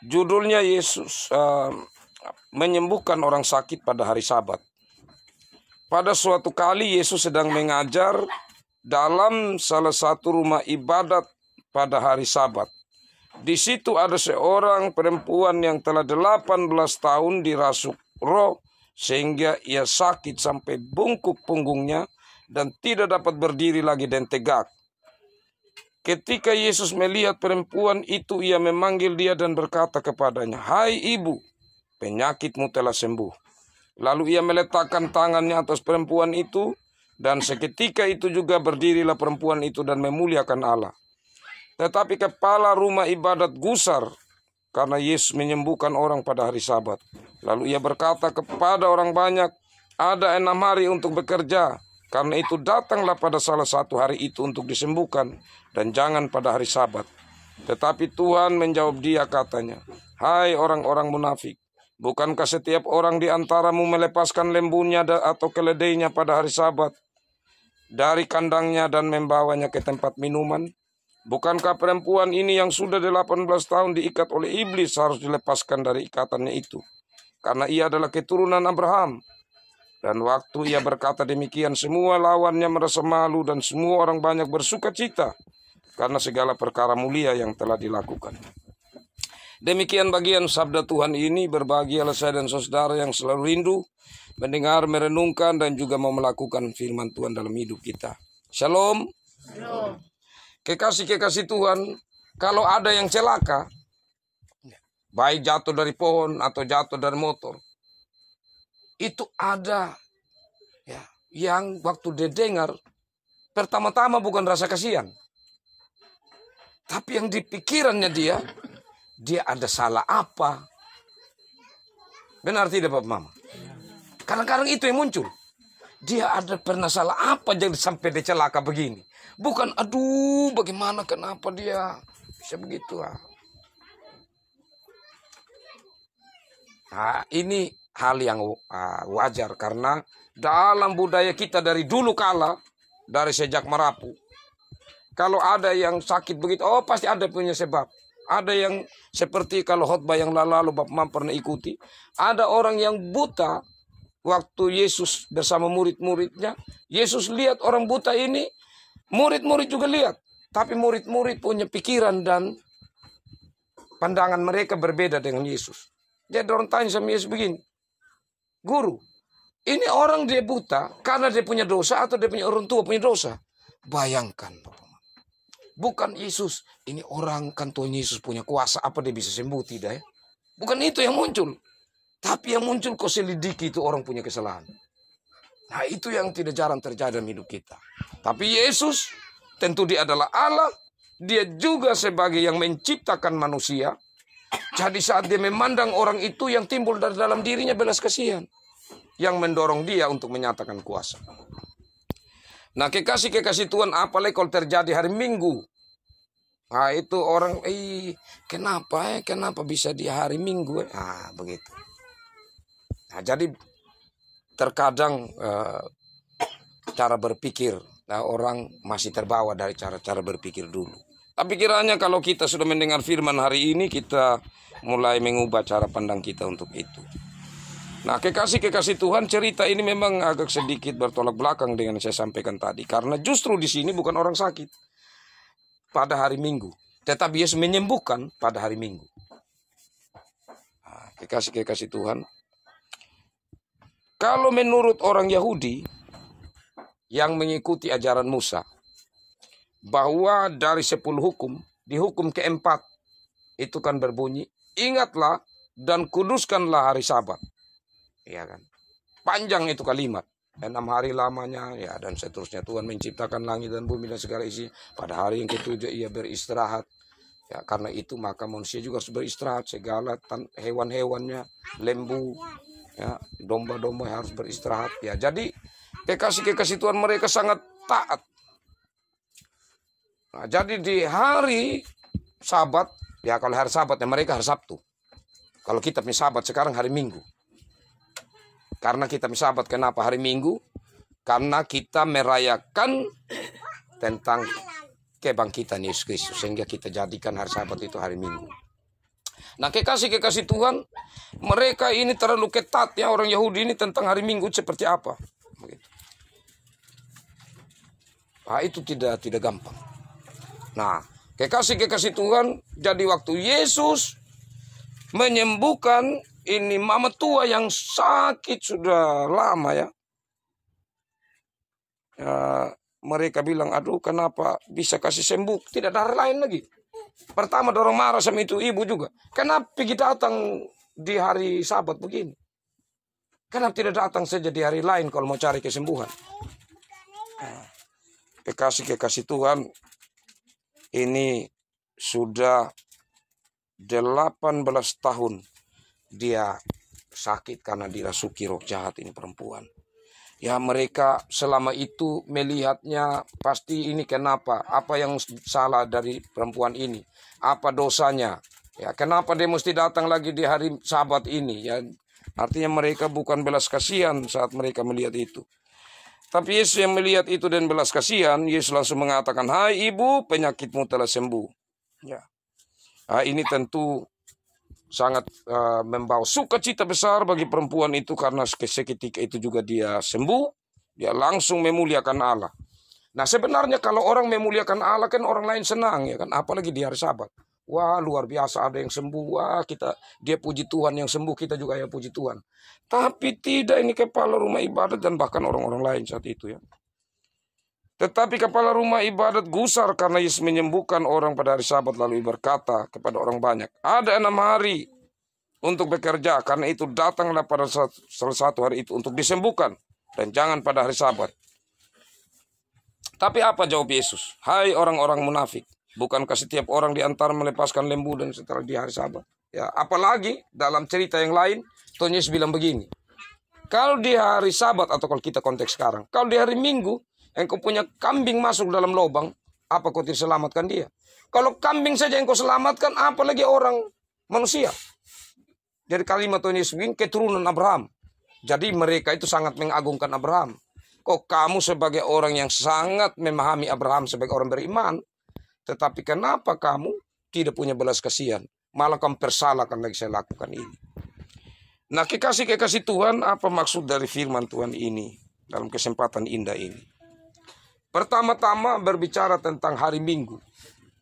Judulnya Yesus menyembuhkan orang sakit pada hari Sabat. Pada suatu kali Yesus sedang mengajar dalam salah satu rumah ibadat pada hari Sabat. Di situ ada seorang perempuan yang telah 18 tahun dirasuk roh sehingga ia sakit sampai bungkuk punggungnya dan tidak dapat berdiri lagi dan tegak. Ketika Yesus melihat perempuan itu, ia memanggil dia dan berkata kepadanya, "Hai ibu, penyakitmu telah sembuh." Lalu ia meletakkan tangannya atas perempuan itu, dan seketika itu juga berdirilah perempuan itu dan memuliakan Allah. Tetapi kepala rumah ibadat gusar karena Yesus menyembuhkan orang pada hari Sabat. Lalu ia berkata kepada orang banyak, "Ada 6 hari untuk bekerja. Karena itu datanglah pada salah satu hari itu untuk disembuhkan, dan jangan pada hari Sabat." Tetapi Tuhan menjawab dia katanya, "Hai orang-orang munafik, bukankah setiap orang di antaramu melepaskan lembunya atau keledainya pada hari Sabat dari kandangnya dan membawanya ke tempat minuman? Bukankah perempuan ini yang sudah 18 tahun diikat oleh iblis harus dilepaskan dari ikatannya itu? Karena ia adalah keturunan Abraham." Dan waktu ia berkata demikian, semua lawannya merasa malu dan semua orang banyak bersuka cita karena segala perkara mulia yang telah dilakukan. Demikian bagian sabda Tuhan ini. Berbahagialah saya dan saudara yang selalu rindu mendengar, merenungkan, dan juga mau melakukan firman Tuhan dalam hidup kita. Shalom. Shalom. Kekasih-kekasih Tuhan, kalau ada yang celaka, baik jatuh dari pohon atau jatuh dari motor, itu ada ya, yang waktu dia dengar, pertama-tama bukan rasa kasihan, tapi yang di pikirannya dia ada salah apa. Benar tidak Bapak Mama? Kadang-kadang itu yang muncul. Dia ada pernah salah apa jadi sampai dia celaka begini. Bukan aduh bagaimana kenapa dia bisa begitu. Nah, ini hal yang wajar karena dalam budaya kita dari dulu kala, dari sejak merapu, kalau ada yang sakit begitu, oh pasti ada punya sebab. Ada yang seperti kalau khotbah yang lalu Bapak Mam pernah ikuti, ada orang yang buta. Waktu Yesus bersama murid-muridnya, Yesus lihat orang buta ini, murid-murid juga lihat. Tapi murid-murid punya pikiran dan pandangan mereka berbeda dengan Yesus. Jadi orang tanya sama Yesus begini, "Guru, ini orang dia buta karena dia punya dosa atau dia punya orang tua punya dosa?" Bayangkan Bapak. Bukan Yesus, ini orang kan Tuhan Yesus punya kuasa, apa dia bisa sembuh tidak ya? Bukan itu yang muncul. Tapi yang muncul kau selidiki itu orang punya kesalahan. Nah itu yang tidak jarang terjadi dalam hidup kita. Tapi Yesus tentu dia adalah Allah. Dia juga sebagai yang menciptakan manusia. Jadi saat dia memandang orang itu yang timbul dari dalam dirinya belas kasihan. Yang mendorong dia untuk menyatakan kuasa. Nah kekasih-kekasih Tuhan, apalagi kalau terjadi hari Minggu. Nah itu orang, kenapa bisa di hari Minggu? Nah begitu. Nah, jadi terkadang cara berpikir orang masih terbawa dari cara berpikir dulu. Tapi kiranya kalau kita sudah mendengar firman hari ini, kita mulai mengubah cara pandang kita untuk itu. Nah kekasih-kekasih Tuhan, cerita ini memang agak sedikit bertolak belakang dengan yang saya sampaikan tadi. Karena justru di sini bukan orang sakit pada hari Minggu, tetapi Yesus menyembuhkan pada hari Minggu. Nah, kekasih-kekasih Tuhan, kalau menurut orang Yahudi yang mengikuti ajaran Musa, bahwa dari 10 hukum, di hukum keempat itu kan berbunyi, "Ingatlah dan kuduskanlah hari Sabat." Ya kan? Panjang itu kalimat. 6 hari lamanya, ya dan seterusnya. Tuhan menciptakan langit dan bumi dan segala isi. Pada hari yang ketujuh ia beristirahat. Ya, karena itu maka manusia juga harus beristirahat. Segala hewan-hewannya, lembu, ya, domba-domba harus beristirahat. Ya, jadi kekasih-kekasih Tuhan mereka sangat taat. Nah, jadi di hari Sabat, ya kalau hari Sabat ya mereka hari Sabtu. Kalau kita punya Sabat sekarang hari Minggu. Karena kita punya Sabat kenapa hari Minggu? Karena kita merayakan tentang kebangkitan Yesus Kristus. Sehingga kita jadikan hari Sabat itu hari Minggu. Nah, kekasih-kekasih Tuhan, mereka ini terlalu ketat ya, orang Yahudi ini tentang hari Minggu seperti apa. Begitu. Nah, itu tidak gampang. Nah, kekasih-kekasih Tuhan, jadi waktu Yesus menyembuhkan ini mama tua yang sakit sudah lama ya. Mereka bilang, aduh kenapa bisa kasih sembuh? Tidak ada lain lagi. Pertama dorong marah sama itu ibu juga. Kenapa kita datang di hari Sabat begini? Kenapa tidak datang saja di hari lain kalau mau cari kesembuhan? Kekasih-kekasih Tuhan, ini sudah 18 tahun dia sakit karena dirasuki roh jahat ini perempuan. Ya mereka selama itu melihatnya pasti ini kenapa? Apa yang salah dari perempuan ini? Apa dosanya? Ya kenapa dia mesti datang lagi di hari Sabat ini? Ya artinya mereka bukan belas kasihan saat mereka melihat itu. Tapi Yesus yang melihat itu dan belas kasihan, Yesus langsung mengatakan, "Hai ibu, penyakitmu telah sembuh." Ya. Nah, ini tentu sangat membawa sukacita besar bagi perempuan itu karena seketika itu juga dia sembuh, dia langsung memuliakan Allah. Nah sebenarnya kalau orang memuliakan Allah kan orang lain senang ya kan, apalagi di hari Sabat. Wah luar biasa ada yang sembuh, wah dia puji Tuhan yang sembuh, kita juga ya puji Tuhan. Tapi tidak, ini kepala rumah ibadat dan bahkan orang-orang lain saat itu ya. Tetapi kepala rumah ibadat gusar karena Yesus menyembuhkan orang pada hari Sabat, lalu berkata kepada orang banyak, ada 6 hari untuk bekerja, karena itu datanglah pada salah satu hari itu untuk disembuhkan, dan jangan pada hari Sabat. Tapi apa jawab Yesus? Hai orang-orang munafik, bukankah setiap orang di antara melepaskan lembu dan setelah di hari Sabat? Ya, apalagi dalam cerita yang lain, Tuhan Yesus bilang begini, kalau di hari Sabat, atau kalau kita konteks sekarang, kalau di hari Minggu, engkau punya kambing masuk dalam lubang, apa kau tidak selamatkan dia? Kalau kambing saja engkau selamatkan, apalagi orang manusia. Jadi kalimat Tuhan Yesus ini keturunan Abraham. Jadi mereka itu sangat mengagungkan Abraham. Kok kamu sebagai orang yang sangat memahami Abraham sebagai orang beriman, tetapi kenapa kamu tidak punya belas kasihan? Malah kamu persalahkan lagi saya lakukan ini. Nah kekasih-kekasih Tuhan, apa maksud dari firman Tuhan ini dalam kesempatan indah ini? Pertama-tama berbicara tentang hari Minggu.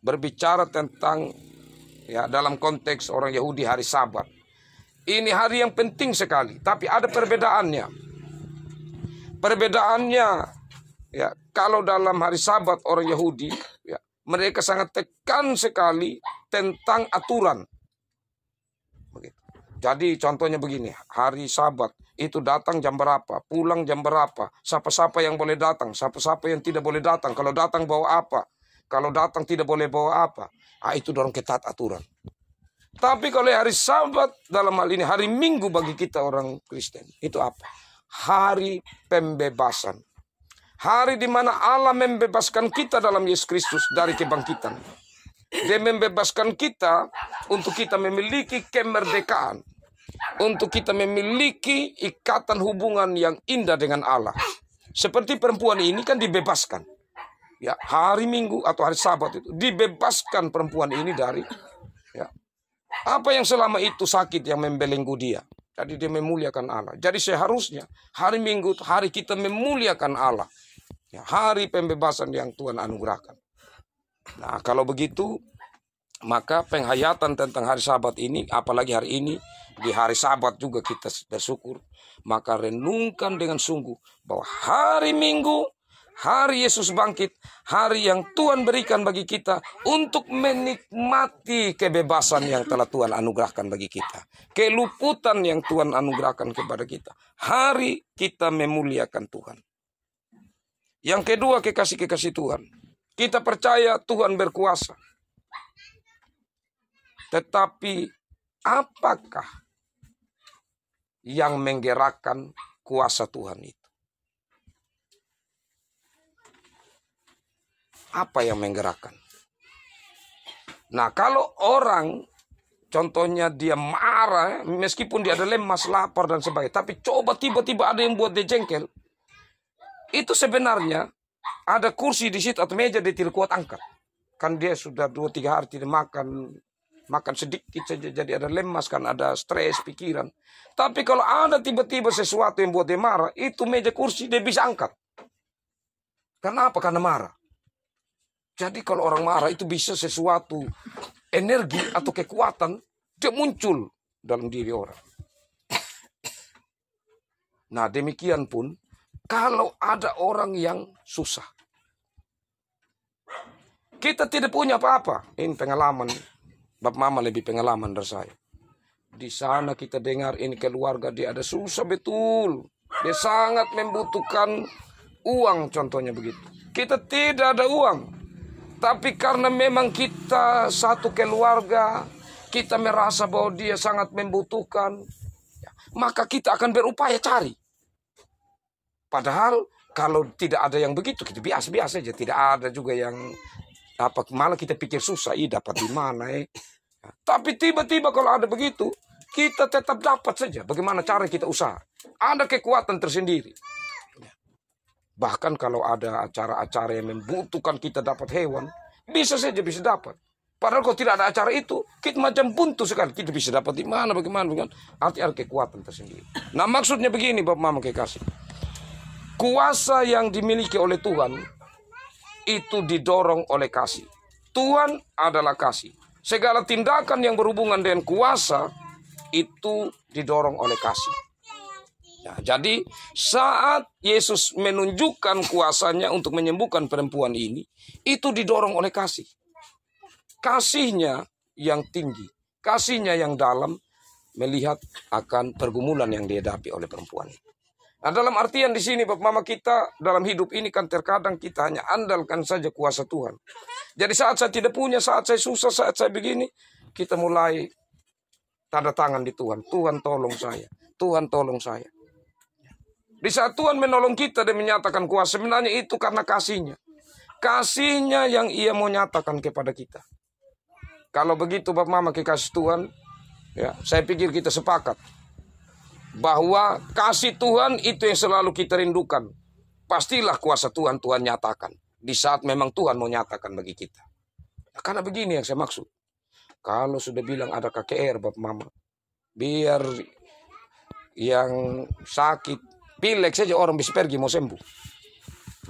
Berbicara tentang ya dalam konteks orang Yahudi hari Sabat. Ini hari yang penting sekali, tapi ada perbedaannya. Perbedaannya ya kalau dalam hari Sabat orang Yahudi ya mereka sangat tekan sekali tentang aturan. Begitu. Jadi contohnya begini, hari Sabat itu datang jam berapa, pulang jam berapa, siapa-siapa yang boleh datang, siapa-siapa yang tidak boleh datang, kalau datang bawa apa, kalau datang tidak boleh bawa apa. Itu dorong ketat aturan. Tapi kalau hari Sabat dalam hal ini hari Minggu bagi kita orang Kristen itu apa? Hari pembebasan. Hari di mana Allah membebaskan kita dalam Yesus Kristus dari kebangkitan. Dia membebaskan kita untuk kita memiliki kemerdekaan. Untuk kita memiliki ikatan hubungan yang indah dengan Allah. Seperti perempuan ini kan dibebaskan. Ya, hari Minggu atau hari Sabat itu dibebaskan perempuan ini dari ya, apa yang selama itu sakit yang membelenggu dia. Jadi dia memuliakan Allah. Jadi seharusnya hari Minggu hari kita memuliakan Allah. Ya, hari pembebasan yang Tuhan anugerahkan. Nah kalau begitu maka penghayatan tentang hari Sabat ini, apalagi hari ini di hari Sabat juga kita bersyukur, maka renungkan dengan sungguh bahwa hari Minggu, hari Yesus bangkit, hari yang Tuhan berikan bagi kita untuk menikmati kebebasan yang telah Tuhan anugerahkan bagi kita, keluputan yang Tuhan anugerahkan kepada kita. Hari kita memuliakan Tuhan. Yang kedua, kekasih-kekasih Tuhan, kita percaya Tuhan berkuasa. Tetapi apakah yang menggerakkan kuasa Tuhan itu? Apa yang menggerakkan? Nah, kalau orang contohnya dia marah, meskipun dia ada lemas, lapar dan sebagainya, tapi coba tiba-tiba ada yang buat dia jengkel, itu sebenarnya ada kursi di situ atau meja dia tidak kuat angkat. Kan dia sudah 2-3 hari tidak makan, Makan sedikit saja jadi ada lemas, kan ada stres pikiran. Tapi kalau ada tiba-tiba sesuatu yang buat dia marah, itu meja kursi dia bisa angkat. Kenapa? Karena marah. Jadi kalau orang marah itu bisa sesuatu energi atau kekuatan dia muncul dalam diri orang. Nah, demikian pun kalau ada orang yang susah. Kita tidak punya apa-apa. Ini pengalaman. Bapak mama lebih pengalaman dari saya. Di sana kita dengar ini keluarga dia ada susah betul. Dia sangat membutuhkan uang, contohnya begitu. Kita tidak ada uang. Tapi karena memang kita satu keluarga, kita merasa bahwa dia sangat membutuhkan, maka kita akan berupaya cari. Padahal kalau tidak ada yang begitu, kita biasa-biasa aja. Tidak ada juga yang malah kita pikir susah, dapat di mana Tapi tiba-tiba kalau ada begitu, kita tetap dapat saja. Bagaimana cara kita usaha? Ada kekuatan tersendiri. Bahkan kalau ada acara-acara yang membutuhkan kita dapat hewan, bisa saja bisa dapat. Padahal kalau tidak ada acara itu, kita macam buntu sekali. Kita bisa dapat di mana, bagaimana. Artinya ada kekuatan tersendiri. Nah, maksudnya begini, Bapak Mama kekasih. Kuasa yang dimiliki oleh Tuhan itu didorong oleh kasih. Tuhan adalah kasih. Segala tindakan yang berhubungan dengan kuasa itu didorong oleh kasih. Ya, jadi saat Yesus menunjukkan kuasanya untuk menyembuhkan perempuan ini, itu didorong oleh kasih. Kasihnya yang tinggi, kasihnya yang dalam, melihat akan pergumulan yang dihadapi oleh perempuan ini. Nah, dalam artian di sini Bapak Mama, kita dalam hidup ini kan terkadang kita hanya andalkan saja kuasa Tuhan. Jadi saat saya tidak punya, saat saya susah, saat saya begini, kita mulai tanda tangan di Tuhan. Tuhan tolong saya, Tuhan tolong saya. Di saat Tuhan menolong kita dan menyatakan kuasa, sebenarnya itu karena kasihnya. Kasihnya yang ia mau nyatakan kepada kita. Kalau begitu Bapak Mama kekasih Tuhan, ya, saya pikir kita sepakat bahwa kasih Tuhan itu yang selalu kita rindukan. Pastilah kuasa Tuhan nyatakan di saat memang Tuhan mau nyatakan bagi kita. Nah, karena begini yang saya maksud. Kalau sudah bilang ada KKR Bapak Mama, biar yang sakit pilek saja orang bisa pergi mau sembuh.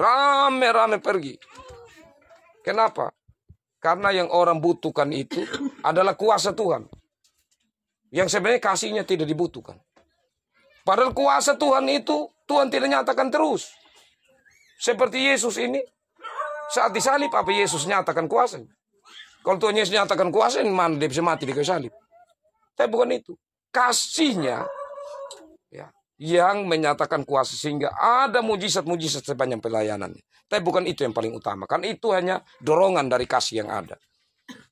Rame-rame pergi. Kenapa? Karena yang orang butuhkan itu adalah kuasa Tuhan. Yang sebenarnya kasihnya tidak dibutuhkan. Padahal kuasa Tuhan itu, Tuhan tidak nyatakan terus. Seperti Yesus ini, saat disalib, apa Yesus nyatakan kuasanya? Kalau Tuhan Yesus nyatakan kuasa, mana dia bisa mati di kayu salib? Tapi bukan itu. Kasihnya ya, yang menyatakan kuasa, sehingga ada mujizat-mujizat sepanjang pelayanannya. Tapi bukan itu yang paling utama. Kan itu hanya dorongan dari kasih yang ada.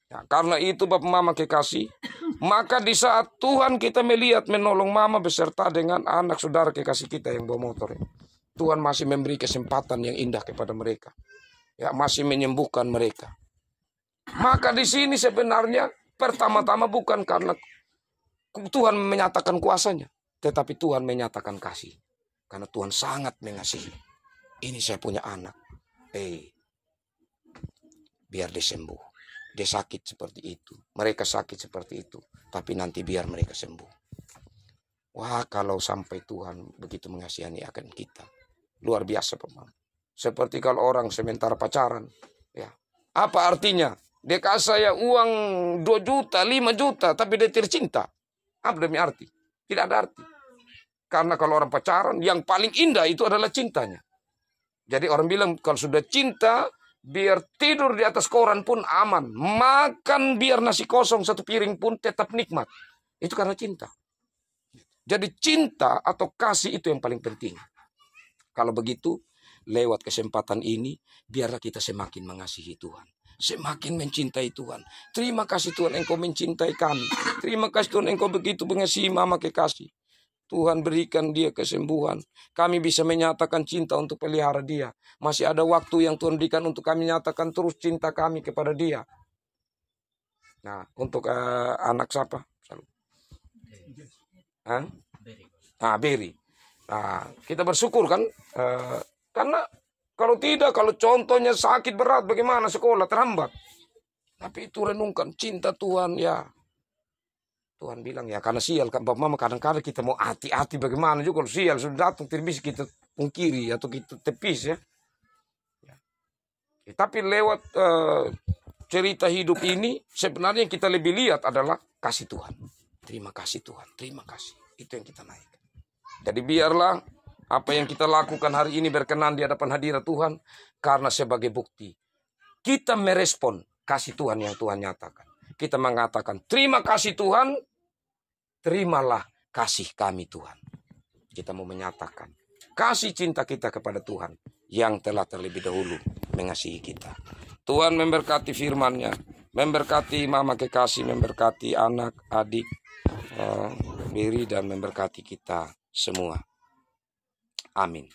Ya, karena itu Bapak Mama kekasih, maka di saat Tuhan kita melihat menolong Mama beserta dengan anak saudara kekasih kita yang bawa motor, Tuhan masih memberi kesempatan yang indah kepada mereka. Ya, masih menyembuhkan mereka. Maka di sini sebenarnya pertama-tama bukan karena Tuhan menyatakan kuasanya, tetapi Tuhan menyatakan kasih. Karena Tuhan sangat mengasihi. Ini saya punya anak. Biar dia sembuh. Dia sakit seperti itu. Mereka sakit seperti itu. Tapi nanti biar mereka sembuh. Wah, kalau sampai Tuhan begitu mengasihani akan kita. Luar biasa, Pak. Seperti kalau orang sementara pacaran. Ya. Apa artinya? Dia kasih saya uang 2 juta, 5 juta. Tapi dia tercinta. Apa demi arti? Tidak ada arti. Karena kalau orang pacaran, yang paling indah itu adalah cintanya. Jadi orang bilang kalau sudah cinta, biar tidur di atas koran pun aman. Makan biar nasi kosong 1 piring pun tetap nikmat. Itu karena cinta. Jadi cinta atau kasih itu yang paling penting. Kalau begitu, lewat kesempatan ini, biarlah kita semakin mengasihi Tuhan. Semakin mencintai Tuhan. Terima kasih Tuhan engkau mencintai kami. Terima kasih Tuhan engkau begitu mengasihi Mama kekasih. Tuhan berikan dia kesembuhan. Kami bisa menyatakan cinta untuk pelihara dia. Masih ada waktu yang Tuhan berikan untuk kami nyatakan terus cinta kami kepada dia. Nah, untuk anak siapa? Beri. Nah, kita bersyukur kan. Karena kalau tidak, kalau contohnya sakit berat, bagaimana sekolah terhambat. Tapi itu renungkan cinta Tuhan ya. Tuhan bilang ya karena sial. Bapak mama kadang-kadang kita mau hati-hati bagaimana juga kalau sial sudah datang tidak bisa kita pungkiri atau kita tepis ya. Tapi lewat cerita hidup ini sebenarnya yang kita lebih lihat adalah kasih Tuhan. Terima kasih Tuhan, terima kasih. Itu yang kita naikkan. Jadi biarlah apa yang kita lakukan hari ini berkenan di hadapan hadirat Tuhan. Karena sebagai bukti kita merespon kasih Tuhan yang Tuhan nyatakan. Kita mengatakan terima kasih Tuhan, terimalah kasih kami Tuhan. Kita mau menyatakan kasih cinta kita kepada Tuhan yang telah terlebih dahulu mengasihi kita. Tuhan memberkati firman-Nya, memberkati mama kekasih, memberkati anak, adik, diri dan memberkati kita semua. Amin.